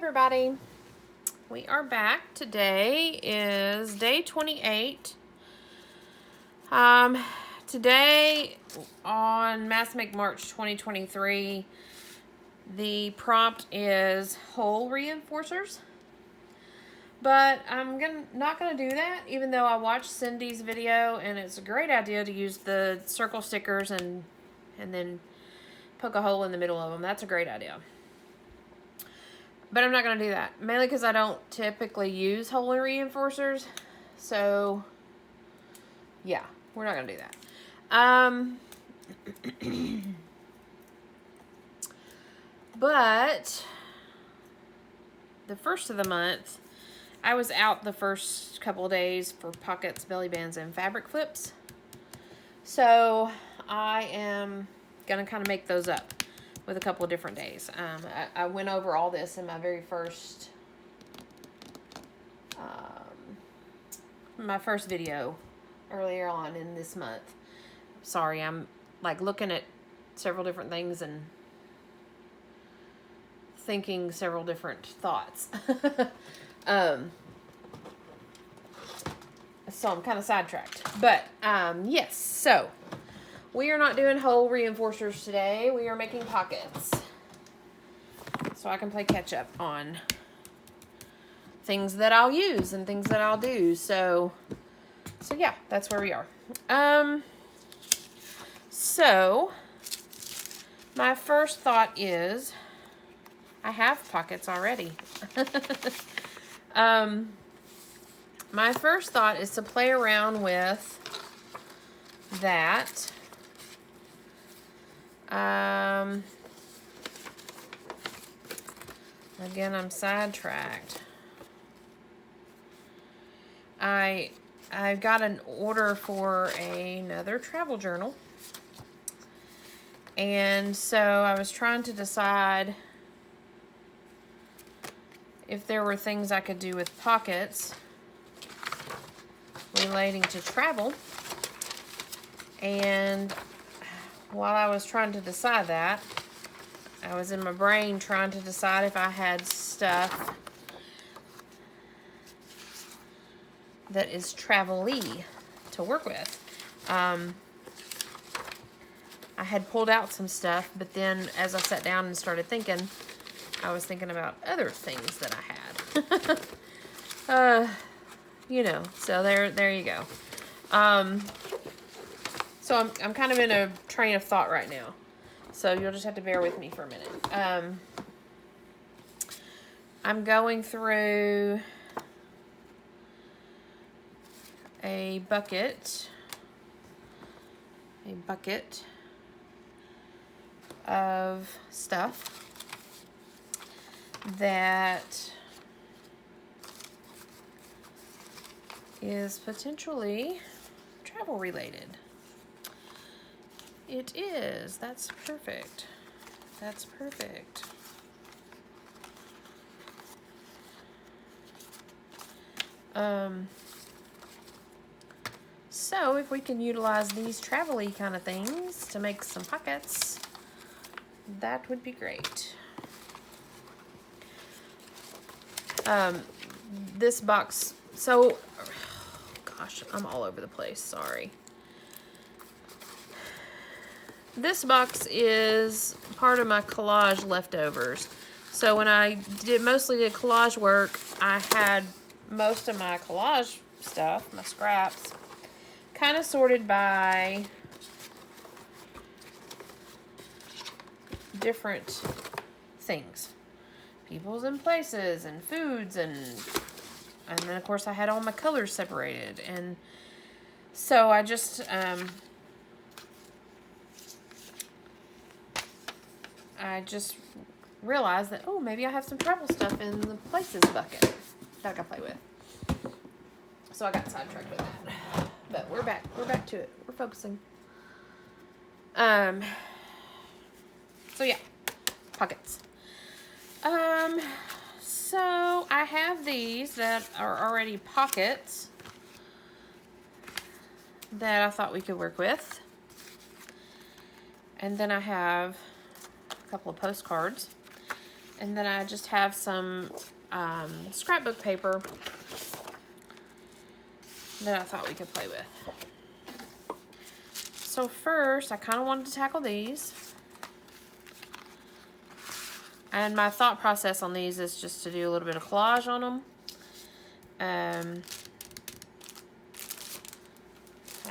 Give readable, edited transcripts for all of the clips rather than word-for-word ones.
everybody. We are back. Today is day 28. Today on Mass Make March 2023, the prompt is hole reinforcers. But I'm not gonna do that, even though I watched Cindy's video and it's a great idea to use the circle stickers and then poke a hole in the middle of them. That's a great idea. But I'm not going to do that. Mainly because I don't typically use hole reinforcers. So, yeah. We're not going to do that. But, the first of the month, I was out the first couple of days for pockets, belly bands, and fabric flips. So, I am going to kind of make those up with a couple of different days. I went over all this in my very first, my first video earlier on in this month. Sorry, I'm like looking at several different things and thinking several different thoughts. So I'm kind of sidetracked. But, yes, so we are not doing hole reinforcers today. We are making pockets. So I can play catch up on things that I'll use and things that I'll do. So yeah, that's where we are. So my first thought is I have pockets already. My first thought is to play around with that. Again, I'm sidetracked. I got an order for another travel journal. And so I was trying to decide if there were things I could do with pockets relating to travel. And while I was trying to decide that, I was in my brain trying to decide if I had stuff that is travel-y to work with. I had pulled out some stuff, but then as I sat down and started thinking, I was thinking about other things that I had. You know, so there you go. So I'm kind of in a train of thought right now. So you'll just have to bear with me for a minute. I'm going through a bucket of stuff that is potentially travel related. It is. That's perfect. That's perfect. So if we can utilize these travel-y kind of things to make some pockets, that would be great. This box, so, gosh, I'm all over the place, sorry. This box is part of my collage leftovers. So when I mostly did collage work, I had most of my collage stuff, my scraps, kind of sorted by different things. Peoples and places and foods and then of course I had all my colors separated. And so I just realized that, oh, maybe I have some travel stuff in the places bucket that I can play with. So I got sidetracked with that. But we're back to it. We're focusing. So yeah, pockets. So I have these that are already pockets that I thought we could work with. And then I have a couple of postcards. And then I just have some scrapbook paper that I thought we could play with. So first, I kind of wanted to tackle these. And my thought process on these is just to do a little bit of collage on them. I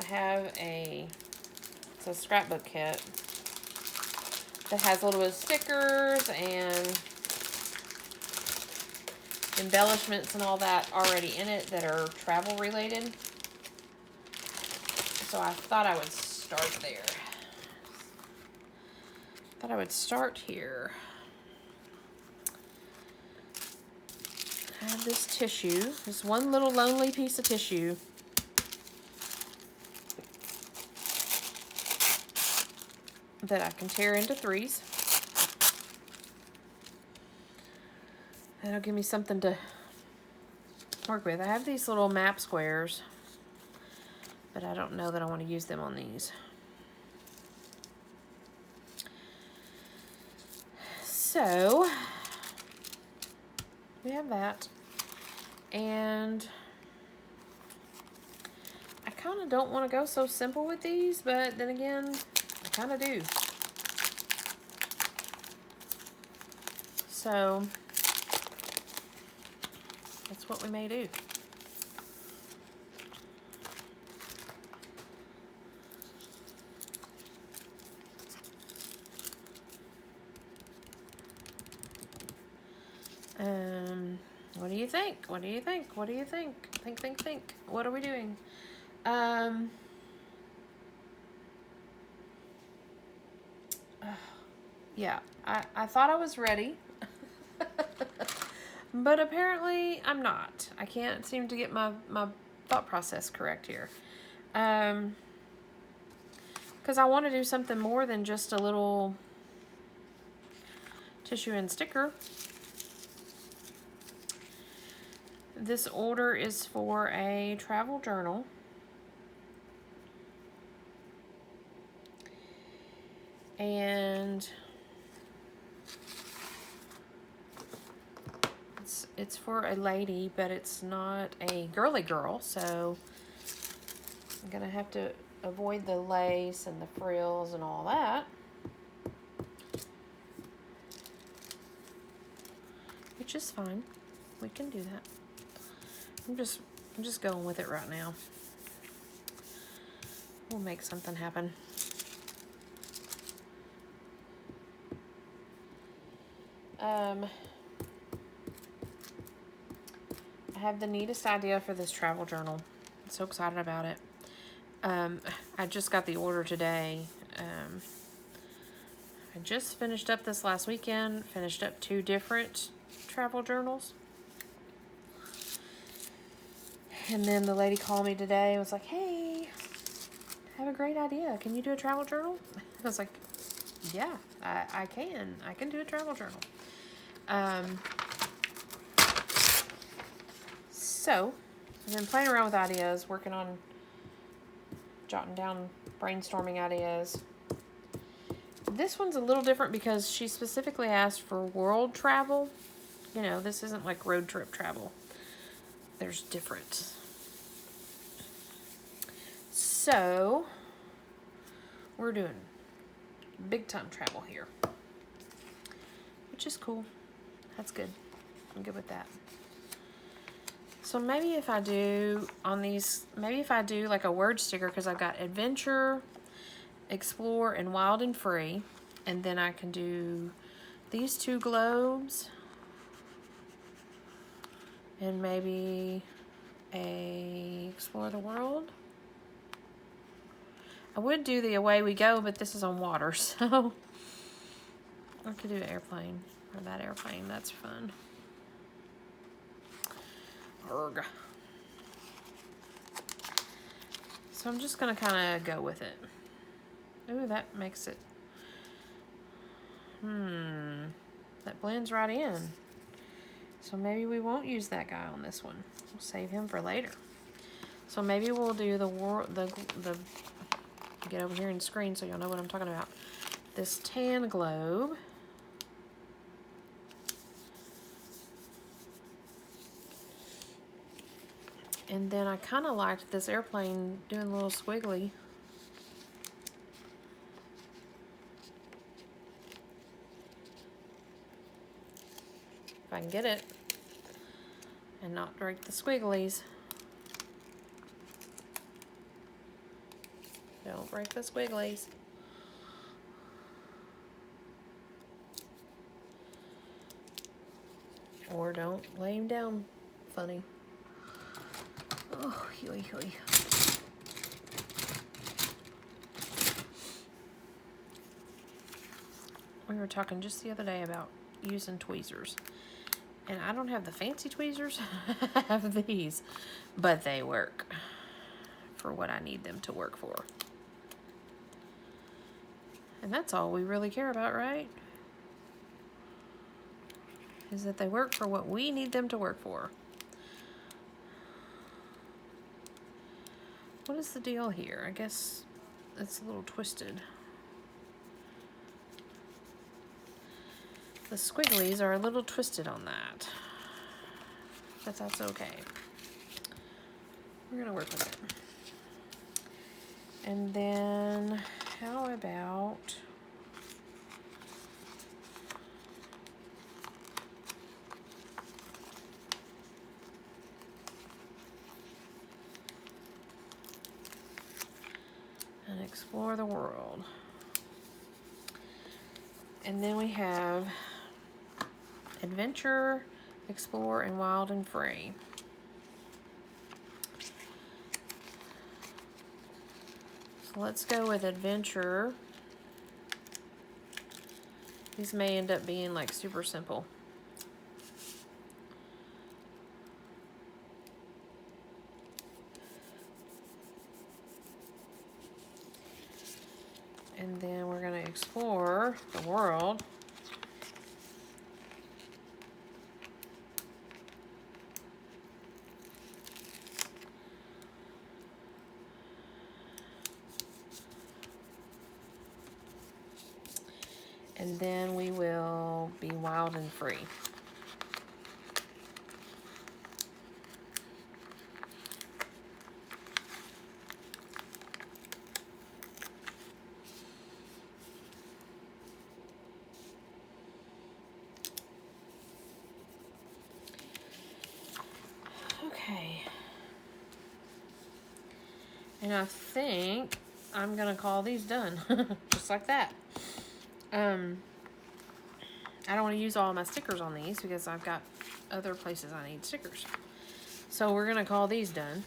have it's a scrapbook kit that has a little bit of stickers and embellishments and all that already in it that are travel related. So I thought I would start there. Thought I would start here. I have this tissue, this one little lonely piece of tissue. That I can tear into threes. That'll give me something to work with. I have these little map squares, but I don't know that I want to use them on these. So, we have that. And I kind of don't want to go so simple with these, but then again, I kind of do. So, that's what we may do. What do you think? What do you think? What do you think? Think. What are we doing? Yeah, I thought I was ready. But apparently I'm not. I can't seem to get my thought process correct here. Because I want to do something more than just a little tissue and sticker. This order is for a travel journal. And it's for a lady, but it's not a girly girl, so I'm gonna have to avoid the lace and the frills and all that. Which is fine. We can do that. I'm just going with it right now. We'll make something happen. I have the neatest idea for this travel journal. I'm so excited about it. I just got the order today. I just finished up this last weekend, finished up 2 different travel journals. And then the lady called me today and was like, hey, I have a great idea. Can you do a travel journal? I was like, yeah, I can. I can do a travel journal. So, I've been playing around with ideas, working on jotting down brainstorming ideas. This one's a little different because she specifically asked for world travel. You know, this isn't like road trip travel. There's different. So, we're doing big time travel here, which is cool. That's good. I'm good with that. So maybe if I do on these, maybe if I do like a word sticker, because I've got adventure, explore, and wild and free, and then I can do these 2 globes, and maybe a explore the world. I would do the away we go, but this is on water, so I could do an airplane, or that airplane. That's fun. Arrgh. So I'm just gonna kind of go with it. Ooh, that makes it. That blends right in. So maybe we won't use that guy on this one. We'll save him for later. So maybe we'll do the get over here in screen so you'll know what I'm talking about. This tan globe. And then I kind of liked this airplane doing a little squiggly. If I can get it and not break the squigglies. Don't break the squigglies. Or don't lay him down funny. Oh, hoi, hoi. We were talking just the other day about using tweezers. And I don't have the fancy tweezers. I have these. But they work for what I need them to work for. And that's all we really care about, right? Is that they work for what we need them to work for. What is the deal here? I guess it's a little twisted. The squigglies are a little twisted on that. But that's okay. We're gonna work with it. And then how about and explore the world. And then we have adventure, explore, and wild and free. So let's go with adventure. These may end up being like super simple. And then we're going to explore the world. And then we will be wild and free. Okay. And I think I'm gonna call these done. Just like that. I don't want to use all my stickers on these because I've got other places I need stickers. So we're gonna call these done.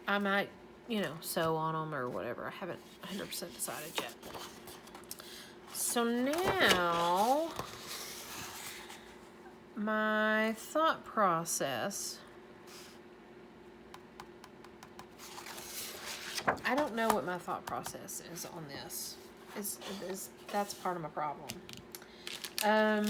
I might, you know, sew on them or whatever. I haven't 100% decided yet. So now, my thought process. I don't know what my thought process is on this. That's part of my problem. We're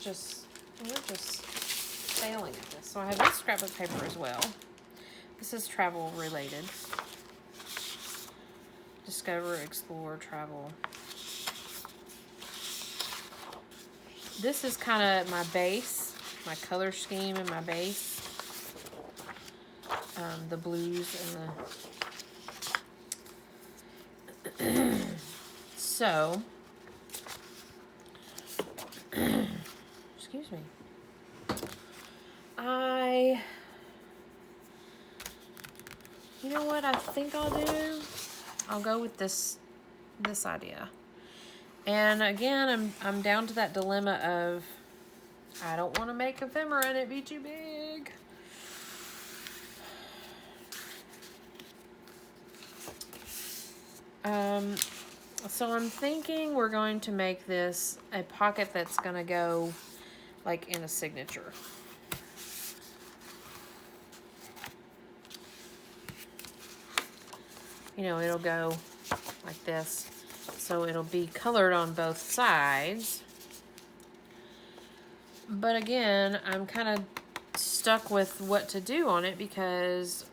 just failing at this. So I have this scrapbook paper as well. This is travel related. Discover, explore, travel. This is kind of my base, my color scheme and my base. The blues and the... So... Excuse me. You know what I think I'll do? I'll go with this idea. And again, I'm down to that dilemma of I don't want to make ephemera and it be too big. So I'm thinking we're going to make this a pocket that's going to go like in a signature. You know, it'll go like this. So it'll be colored on both sides. But again, I'm kind of stuck with what to do on it because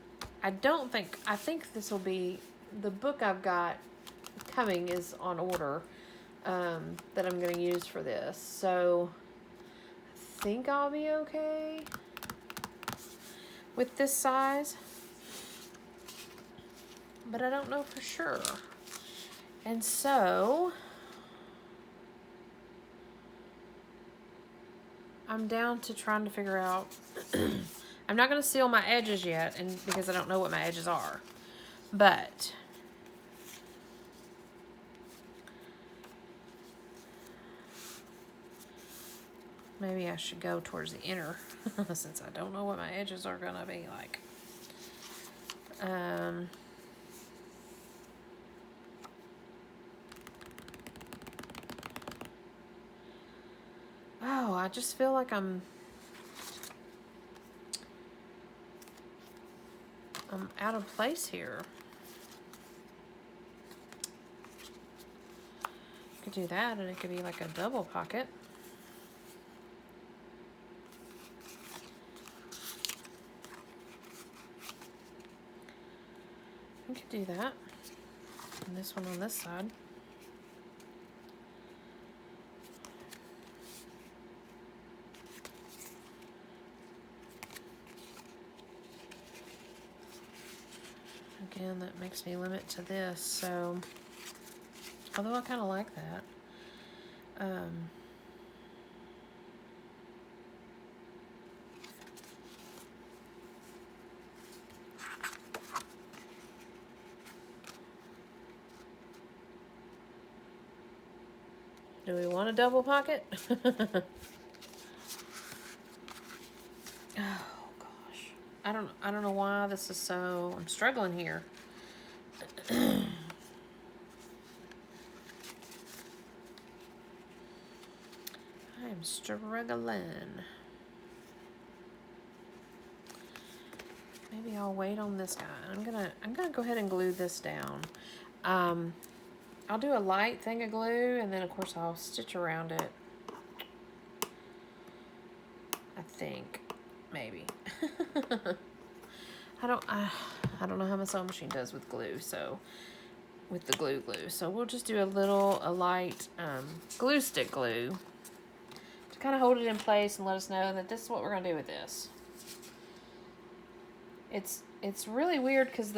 I think this will be, the book I've got coming is on order that I'm going to use for this. So I think I'll be okay with this size, but I don't know for sure. And so I'm down to trying to figure out. I'm not going to seal my edges yet, and because I don't know what my edges are, but maybe I should go towards the inner since I don't know what my edges are going to be like. Oh, I just feel like I'm out of place here. Could do that, and it could be like a double pocket. I could do that. And this one on this side. Again, that makes me limit to this, so although I kind of like that. Do we want a double pocket? Oh gosh. I don't know why this is so, I'm struggling here. I'm struggling. Maybe I'll wait on this guy. I'm gonna go ahead and glue this down. I'll do a light thing of glue, and then of course I'll stitch around it. I think, maybe. I don't know how my sewing machine does with glue, so with the glue. So we'll just do a light glue stick glue to kind of hold it in place and let us know that this is what we're gonna do with this. It's really weird because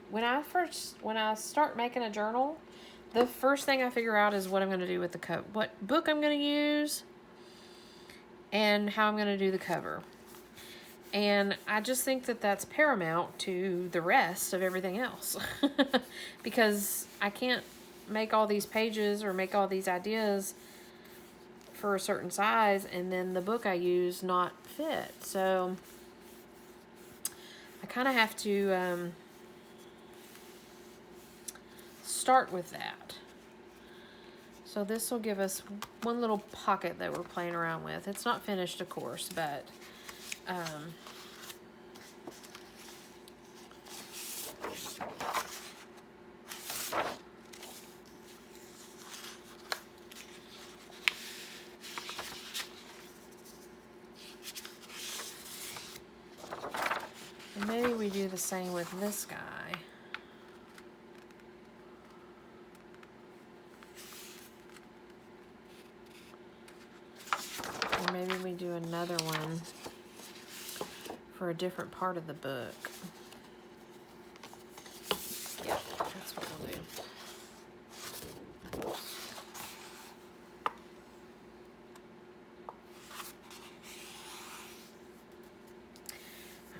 when I start making a journal, the first thing I figure out is what I'm gonna do with the cover, what book I'm gonna use, and how I'm gonna do the cover. And I just think that that's paramount to the rest of everything else. Because I can't make all these pages or make all these ideas for a certain size and then the book I use not fit. So I kind of have to start with that. So this will give us one little pocket that we're playing around with. It's not finished, of course, but and maybe we do the same with this guy. Or maybe we do another one for a different part of the book. Yeah, that's what we'll do.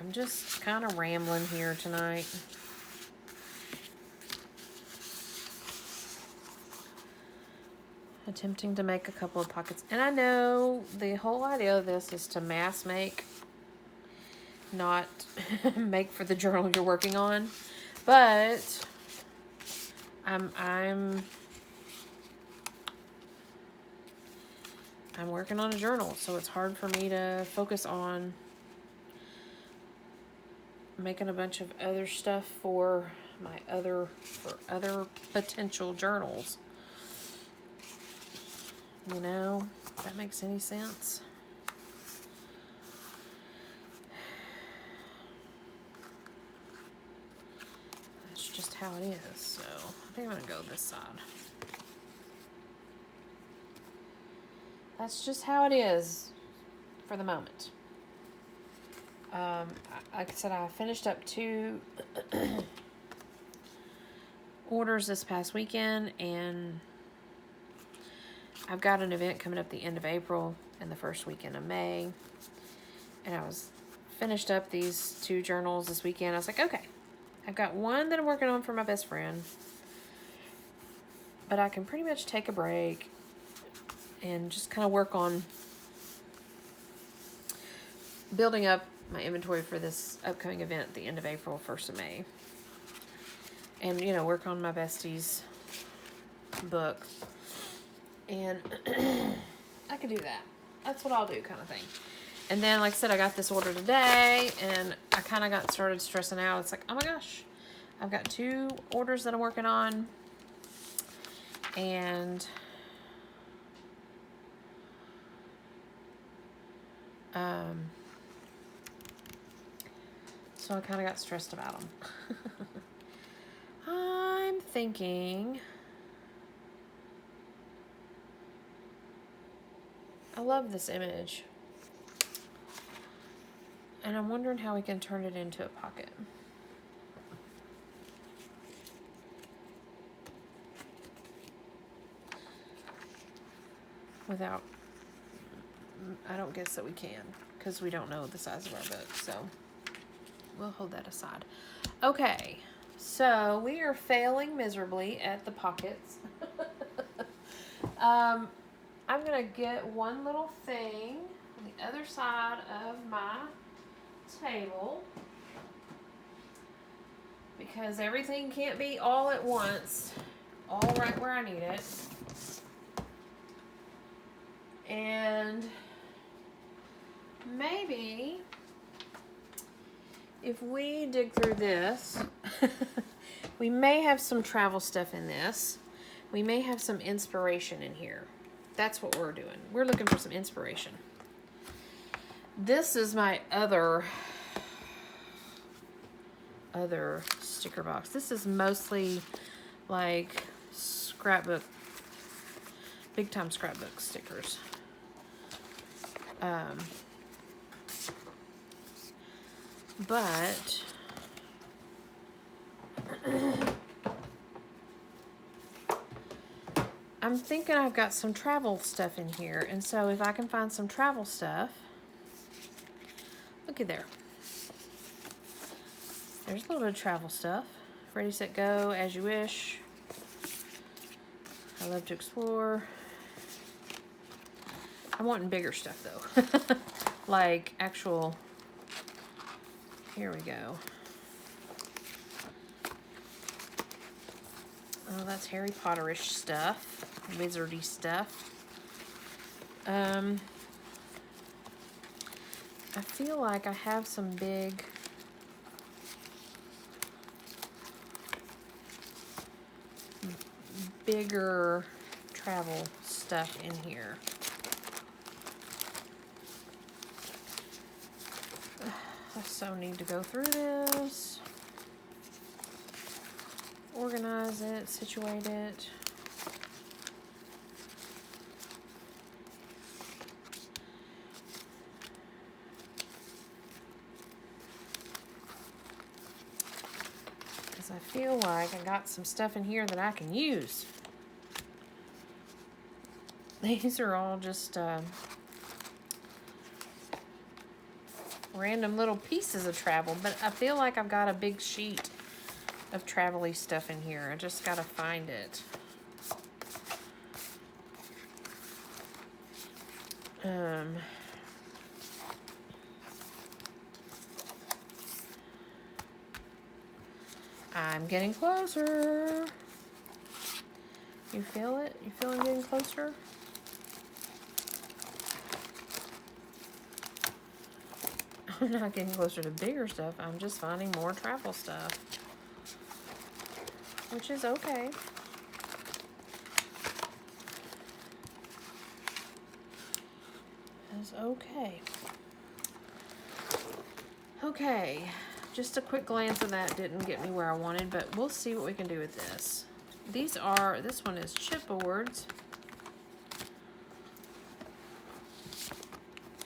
I'm just kind of rambling here tonight. Attempting to make a couple of pockets. And I know the whole idea of this is to mass make, not make for the journal you're working on. But I'm working on a journal, so it's hard for me to focus on making a bunch of other stuff for other potential journals. You know, if that makes any sense. That's just how it is. So I think I'm gonna go this side. that's just how it is for the moment. Like I said, I finished up 2 orders this past weekend, and I've got an event coming up the end of April and the first weekend of May. And I was finished up these 2 journals this weekend. I was like, okay, I've got one that I'm working on for my best friend, but I can pretty much take a break and just kind of work on building up my inventory for this upcoming event at the end of April, 1st of May. And, you know, work on my bestie's book. And I could do that. That's what I'll do, kind of thing. And then, like I said, I got this order today, and I kind of got started stressing out. It's like, oh my gosh, I've got 2 orders that I'm working on. And so I kind of got stressed about them. I'm thinking, I love this image, and I'm wondering how we can turn it into a pocket. Without, I don't guess that we can, because we don't know the size of our book, so we'll hold that aside. Okay, so we are failing miserably at the pockets. I'm going to get one little thing on the other side of my table, because everything can't be all at once, all right where I need it. And maybe if we dig through this, we may have some travel stuff in this. We may have some inspiration in here. That's what we're doing. We're looking for some inspiration. This is my other sticker box. This is mostly like scrapbook, big time scrapbook stickers. But I'm thinking I've got some travel stuff in here, and so if I can find some travel stuff, looky there. There's a little bit of travel stuff. Ready, set, go, as you wish. I love to explore. I'm wanting bigger stuff though. Like actual, here we go. Oh, that's Harry Potterish stuff, wizardy stuff. I feel like I have some bigger travel stuff in here. I so need to go through this, organize it, situate it. Because I feel like I got some stuff in here that I can use. These are all just random little pieces of travel, but I feel like I've got a big sheet of travel-y stuff in here. I just gotta find it. I'm getting closer. You feel it? You feel I'm getting closer? I'm not getting closer to bigger stuff. I'm just finding more travel stuff, which is okay. It's okay. Okay, just a quick glance of that didn't get me where I wanted, but we'll see what we can do with this. This one is chipboards.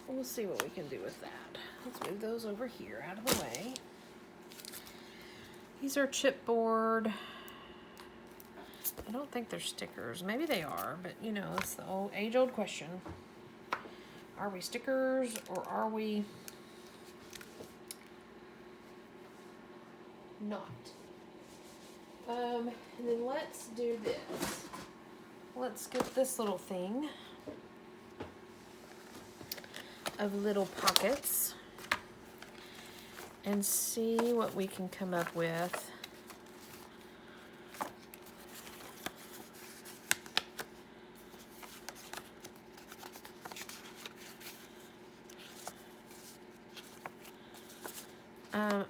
we'll see what we can do with that. Let's move those over here out of the way. These are chipboard. I don't think they're stickers. Maybe they are, but you know, it's the age-old question. Are we stickers or are we not? And then let's do this. Let's get this little thing of little pockets and see what we can come up with.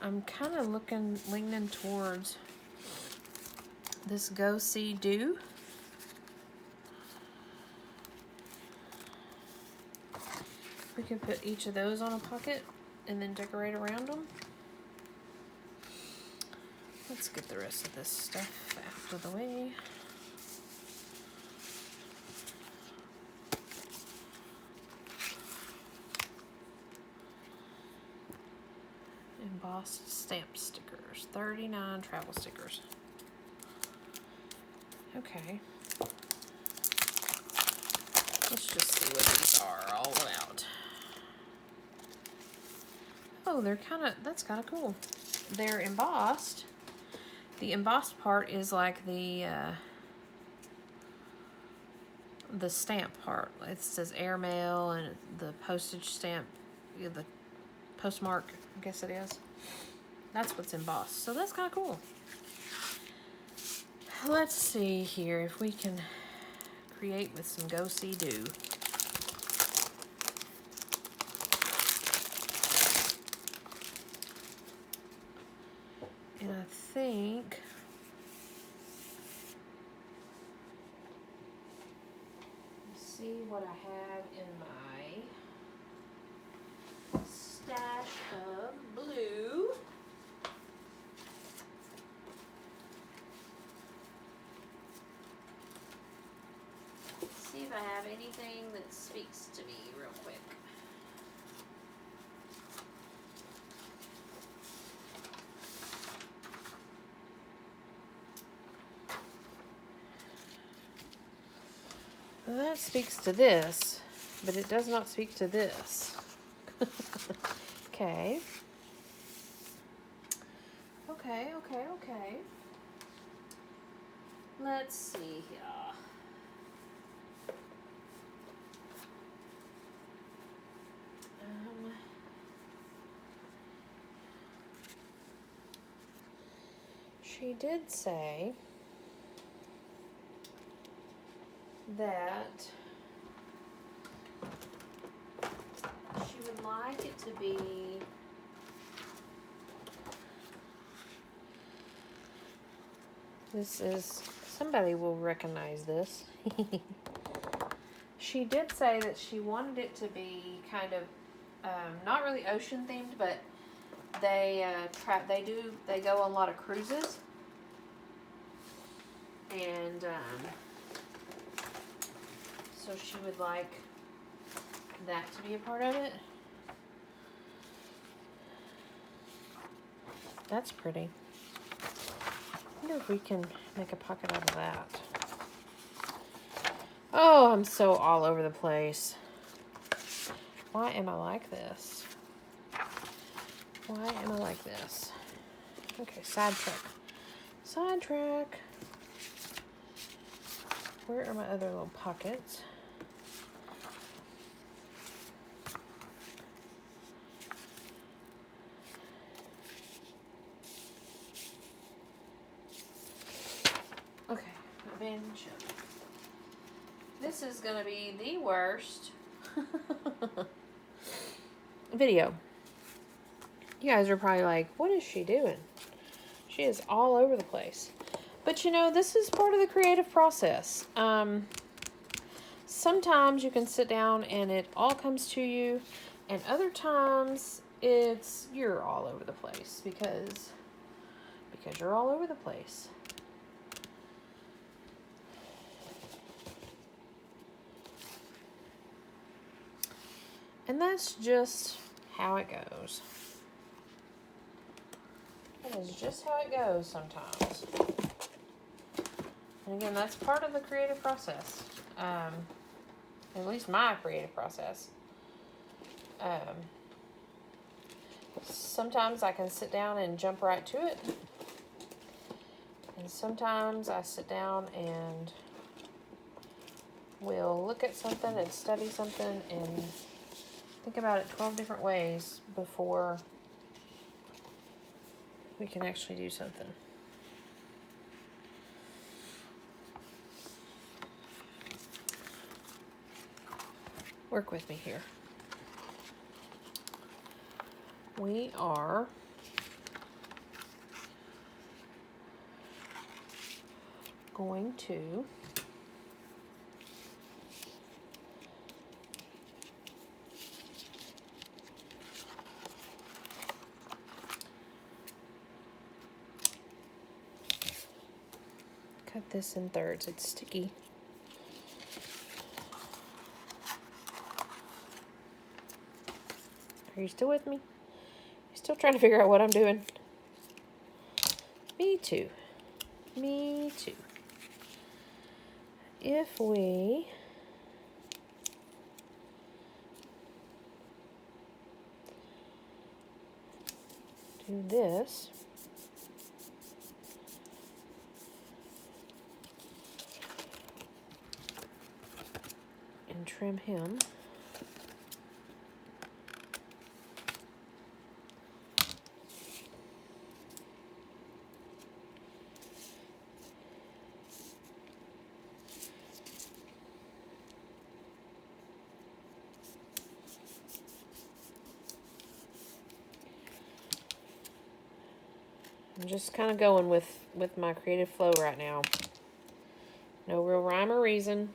I'm kind of leaning towards this Go See Do. We can put each of those on a pocket and then decorate around them. Let's get the rest of this stuff out of the way. Embossed stamp stickers, 39 travel stickers. Okay. Let's just see what these are all about. Oh, that's kind of cool. They're embossed. The embossed part is like the stamp part. It says airmail and the postage stamp, the postmark, I guess it is. That's what's embossed. So that's kind of cool. Let's see here if we can create with some Go See Do. And I think let's see what I have in my stash of blue. See if I have anything that speaks to me real quick. Well, that speaks to this, but it does not speak to this. Okay. Okay. Let's see here. She did say that she would like it to be somebody will recognize this. She did say that she wanted it to be kind of not really ocean themed, but they go on a lot of cruises, and so she would like that to be a part of it. That's pretty. I wonder if we can make a pocket out of that. Oh, I'm so all over the place. Why am I like this? Why am I like this? Okay, sidetrack. Where are my other little pockets? Okay, abandoned ship. This is gonna be the worst video. You guys are probably like, what is she doing? She is all over the place. But you know, this is part of the creative process. Sometimes you can sit down and it all comes to you, and other times you're all over the place because you're all over the place. And that's just how it goes. That is just how it goes sometimes. And again, that's part of the creative process. At least my creative process. Sometimes I can sit down and jump right to it. And sometimes I sit down and will look at something and study something and think about it 12 different ways before we can actually do something. Work with me here. We are going to cut this in thirds. It's sticky. Are you still with me? You still trying to figure out what I'm doing? Me too. Me too. If we do this, and trim him, I'm just kind of going with my creative flow right now. No real rhyme or reason.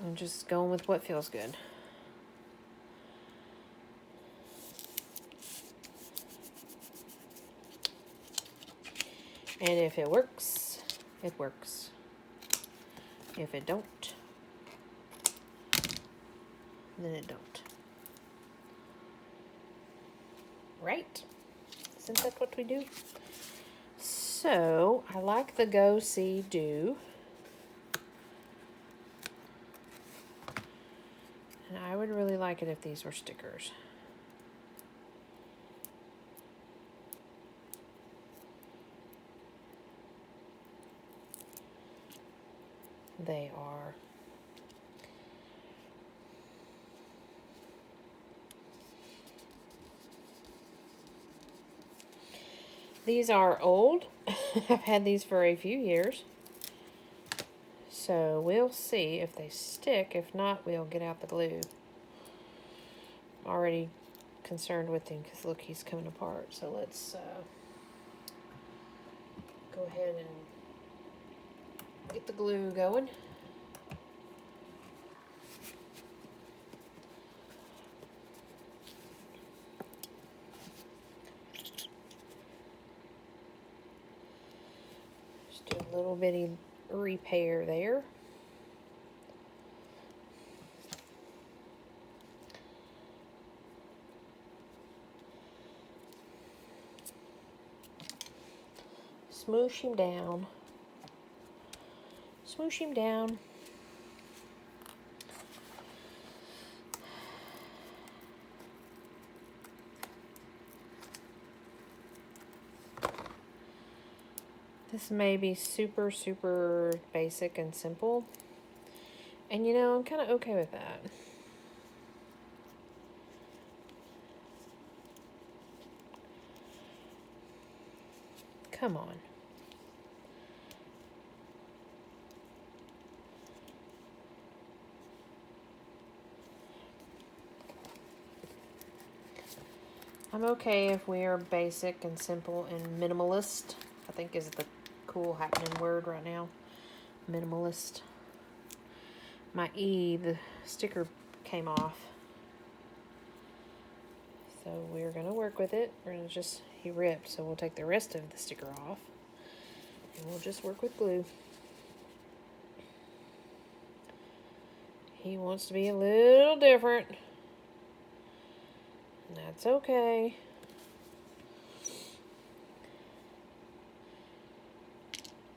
I'm just going with what feels good. And if it works, it works. If it don't, then it don't. Right? Isn't that what we do? So, I like the go, see, do. And I would really like it if these were stickers. They are. These are old. I've had these for a few years. So we'll see if they stick. If not, we'll get out the glue. I'm already concerned with him because look, he's coming apart. So let's go ahead and get the glue going. Just do a little bitty repair there. Smoosh him down. Smoosh him down. This may be super, super basic and simple. And you know, I'm kind of okay with that. Come on. I'm okay if we are basic and simple and minimalist. I think is the cool happening word right now. Minimalist. My E, the sticker came off. So we're going to work with it. We're going to just, he ripped, so we'll take the rest of the sticker off. And we'll just work with glue. He wants to be a little different. And that's okay.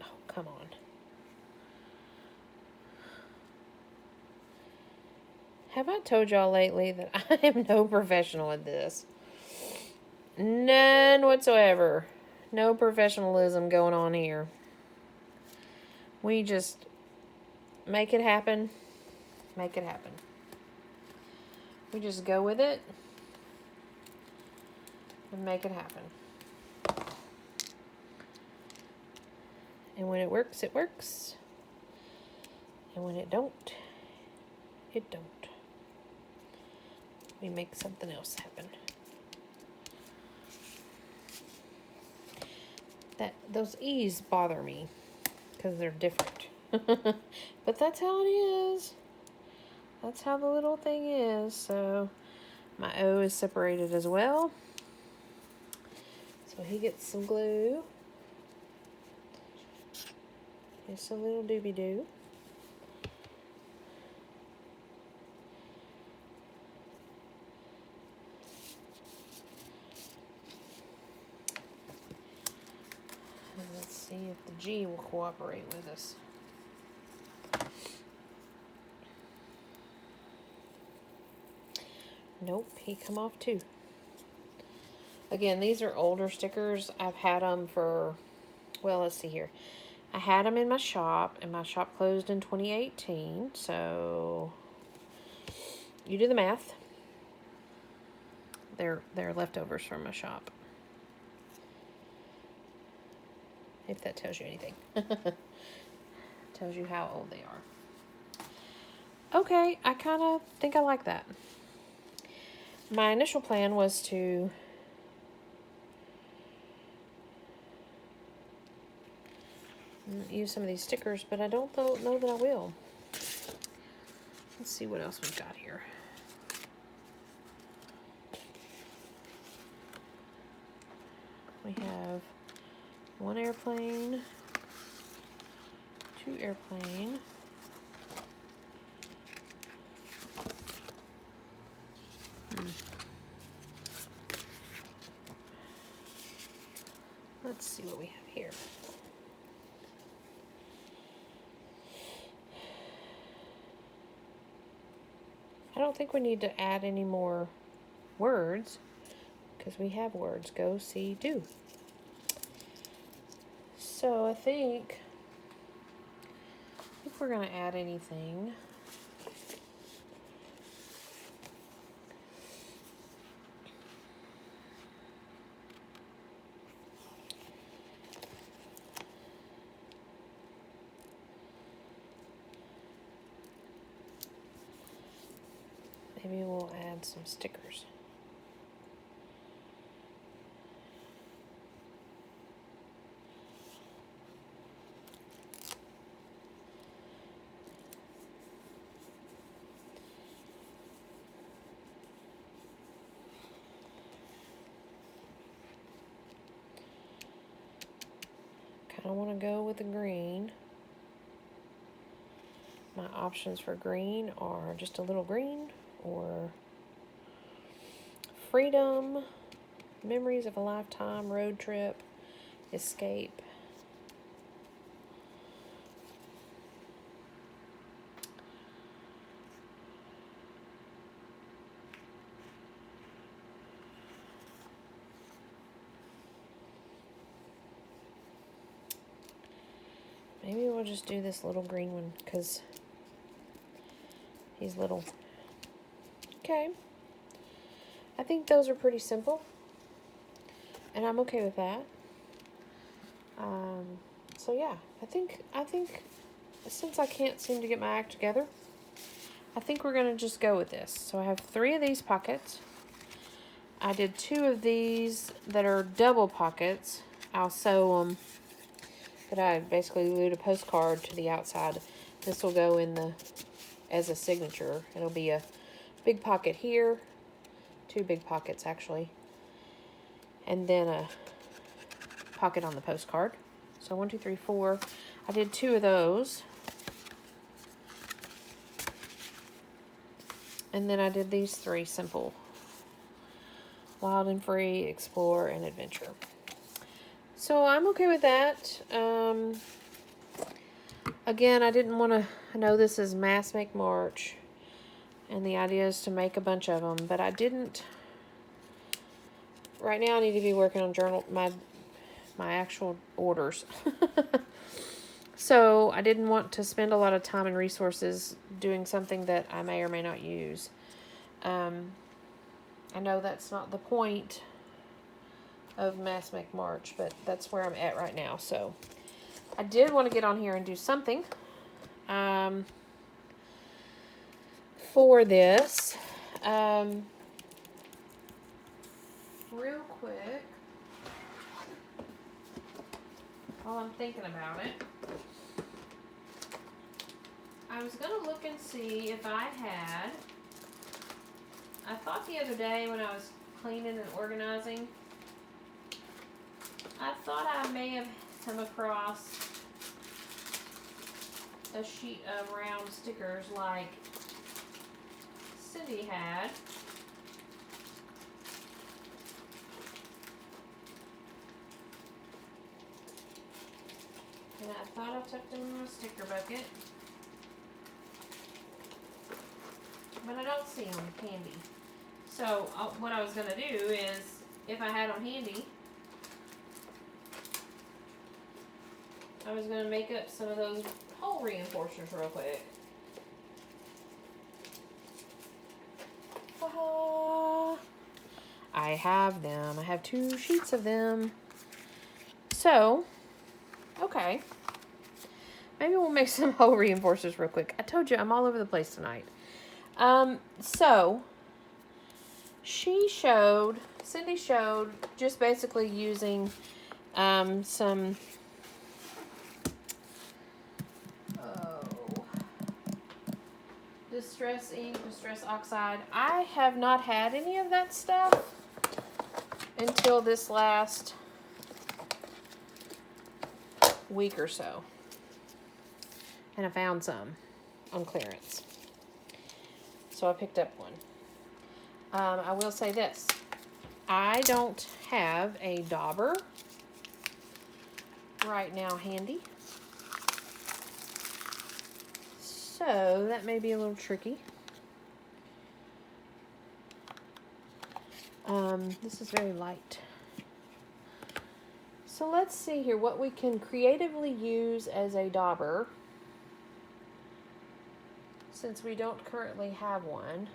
Oh, come on. Have I told y'all lately that I am no professional at this? None whatsoever. No professionalism going on here. We just make it happen. Make it happen. We just go with it and make it happen. And when it works, it works. And when it don't, it don't. We make something else happen. Those E's bother me because they're different. But that's how it is. That's how the little thing is. So my O is separated as well. So he gets some glue. Just a little doobie-doo. And let's see if the G will cooperate with us. Nope, he come off too. Again, these are older stickers. I've had them for, well, let's see here. I had them in my shop, and my shop closed in 2018. So you do the math. They're leftovers from my shop. If that tells you anything. Tells you how old they are. Okay, I kind of think I like that. My initial plan was to use some of these stickers, but I don't know that I will. Let's see what else we've got here. We have one airplane, two airplane, Let's see what we have here. I don't think we need to add any more words because we have words. Go, see, do. So I think if we're going to add anything, maybe we'll add some stickers. Kind of want to go with the green. My options for green are just a little green or freedom, memories of a lifetime, road trip, escape. Maybe we'll just do this little green one because he's little. Okay. I think those are pretty simple. And I'm okay with that. So yeah, I think since I can't seem to get my act together, I think we're going to just go with this. So I have 3 of these pockets. I did 2 of these that are double pockets. I'll sew them. But I basically glued a postcard to the outside. This will go in as a signature. It'll be a big pocket here. 2 big pockets actually. And then a pocket on the postcard. So 1, 2, 3, 4. I did 2 of those. And then I did these 3 simple: Wild and Free, Explore, and Adventure. So I'm okay with that. Again, I didn't want to, I know this is Mass Make March, and the idea is to make a bunch of them, but I didn't, right now I need to be working on my actual orders. So I didn't want to spend a lot of time and resources doing something that I may or may not use. I know that's not the point of Mass Make March, but that's where I'm at right now. So I did want to get on here and do something for this. Real quick, while I'm thinking about it, I was going to look and see if I thought the other day when I was cleaning and organizing, I thought I may have come across a sheet of round stickers like Cindy had. And I thought I took them in my sticker bucket. But I don't see them handy. So what I was going to do is, if I had them handy, I was going to make up some of those hole reinforcers real quick. I have them. I have 2 sheets of them. So, okay. Maybe we'll make some hole reinforcers real quick. I told you I'm all over the place tonight. So Cindy showed just basically using some distress ink, distress oxide. I have not had any of that stuff until this last week or so. And I found some on clearance. So I picked up one. I will say this. I don't have a dauber right now handy. So that may be a little tricky. This is very light. So let's see here what we can creatively use as a dauber, since we don't currently have one.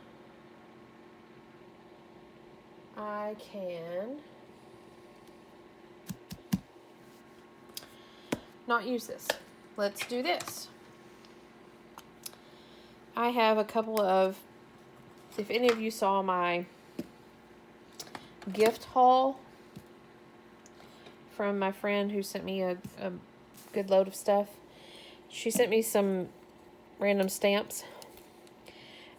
I can not use this. Let's do this. I have a couple of, if any of you saw my gift haul from my friend who sent me a good load of stuff. She sent me some random stamps.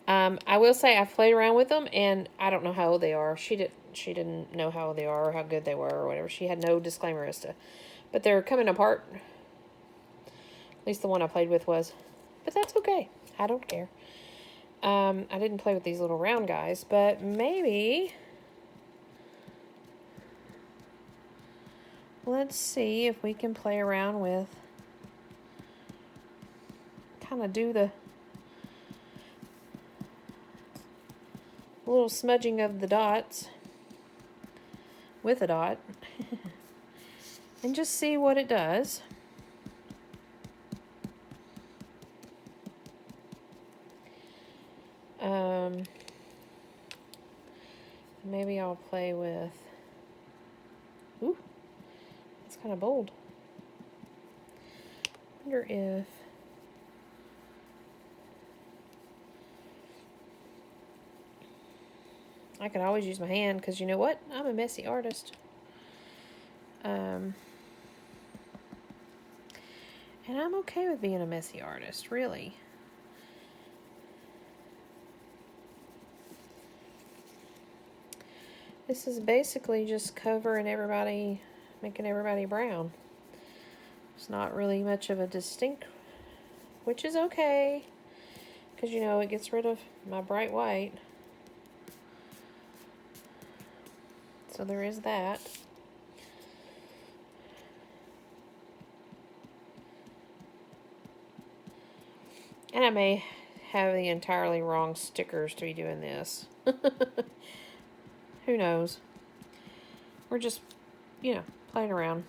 I will say I've played around with them, and I don't know how old they are. She didn't know how old they are or how good they were or whatever. She had no disclaimer as to, but they're coming apart. At least the one I played with was, but that's okay. I don't care. I didn't play with these little round guys, but maybe let's see if we can play around with, kind of do the little smudging of the dots with a dot and just see what it does. Maybe I'll play with, ooh, it's kind of bold. Wonder if I could always use my hand, because you know what? I'm a messy artist. And I'm okay with being a messy artist, really. This is basically just covering everybody, making everybody brown. It's not really much of a distinct, which is okay, because, you know, it gets rid of my bright white. So there is that. And I may have the entirely wrong stickers to be doing this. Who knows? We're just, you know, playing around.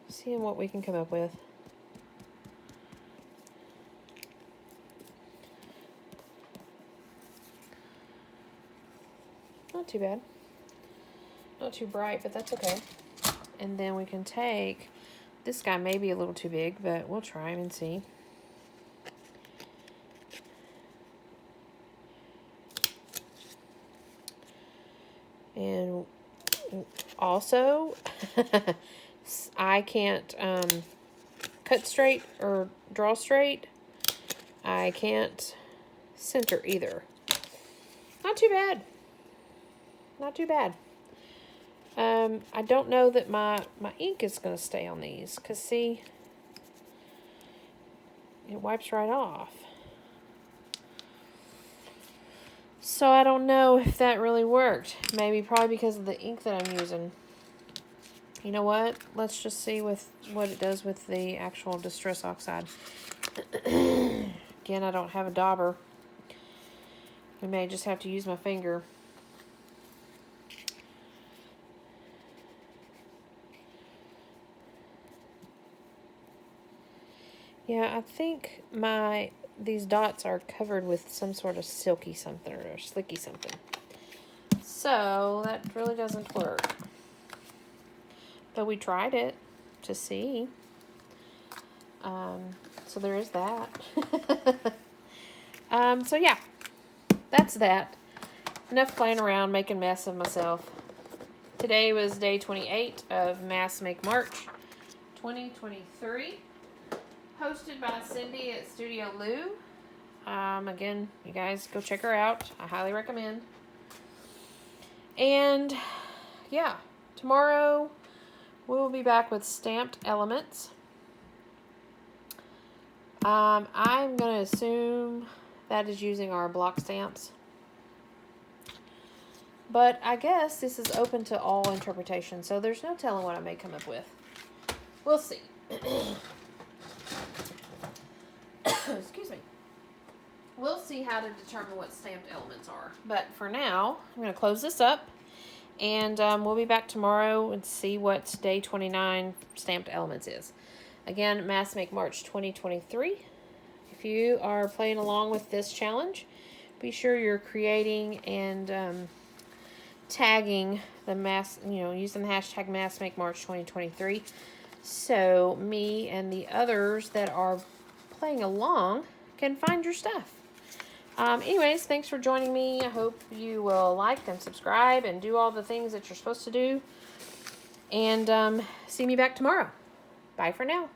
Seeing what we can come up with. Not too bad. Not too bright, but that's okay. And then we can take, this guy may be a little too big, but we'll try him and see. And also, I can't cut straight or draw straight. I can't center either. Not too bad. Not too bad. I don't know that my ink is going to stay on these, because see, it wipes right off. So I don't know if that really worked. Maybe probably because of the ink that I'm using. You know what? Let's just see with what it does with the actual Distress Oxide. Again, I don't have a dauber. I may just have to use my finger. Yeah, I think these dots are covered with some sort of silky something or slicky something. So that really doesn't work. But we tried it to see. So there is that. So yeah, that's that. Enough playing around, making a mess of myself. Today was day 28 of Mass Make March 2023. Hosted by Cindy at Studio Lou. Again, you guys go check her out. I highly recommend. And yeah, tomorrow we will be back with stamped elements. I'm going to assume that is using our block stamps. But I guess this is open to all interpretation, so there's no telling what I may come up with. We'll see. Excuse me. We'll see how to determine what stamped elements are. But for now, I'm going to close this up. And we'll be back tomorrow and see what day 29 stamped elements is. Again, Mass Make March 2023. If you are playing along with this challenge, be sure you're creating and tagging the mass, using the hashtag Mass Make March 2023. So me and the others that are playing along can find your stuff. Anyways, thanks for joining me. I hope you will like and subscribe and do all the things that you're supposed to do. And see me back tomorrow. Bye for now.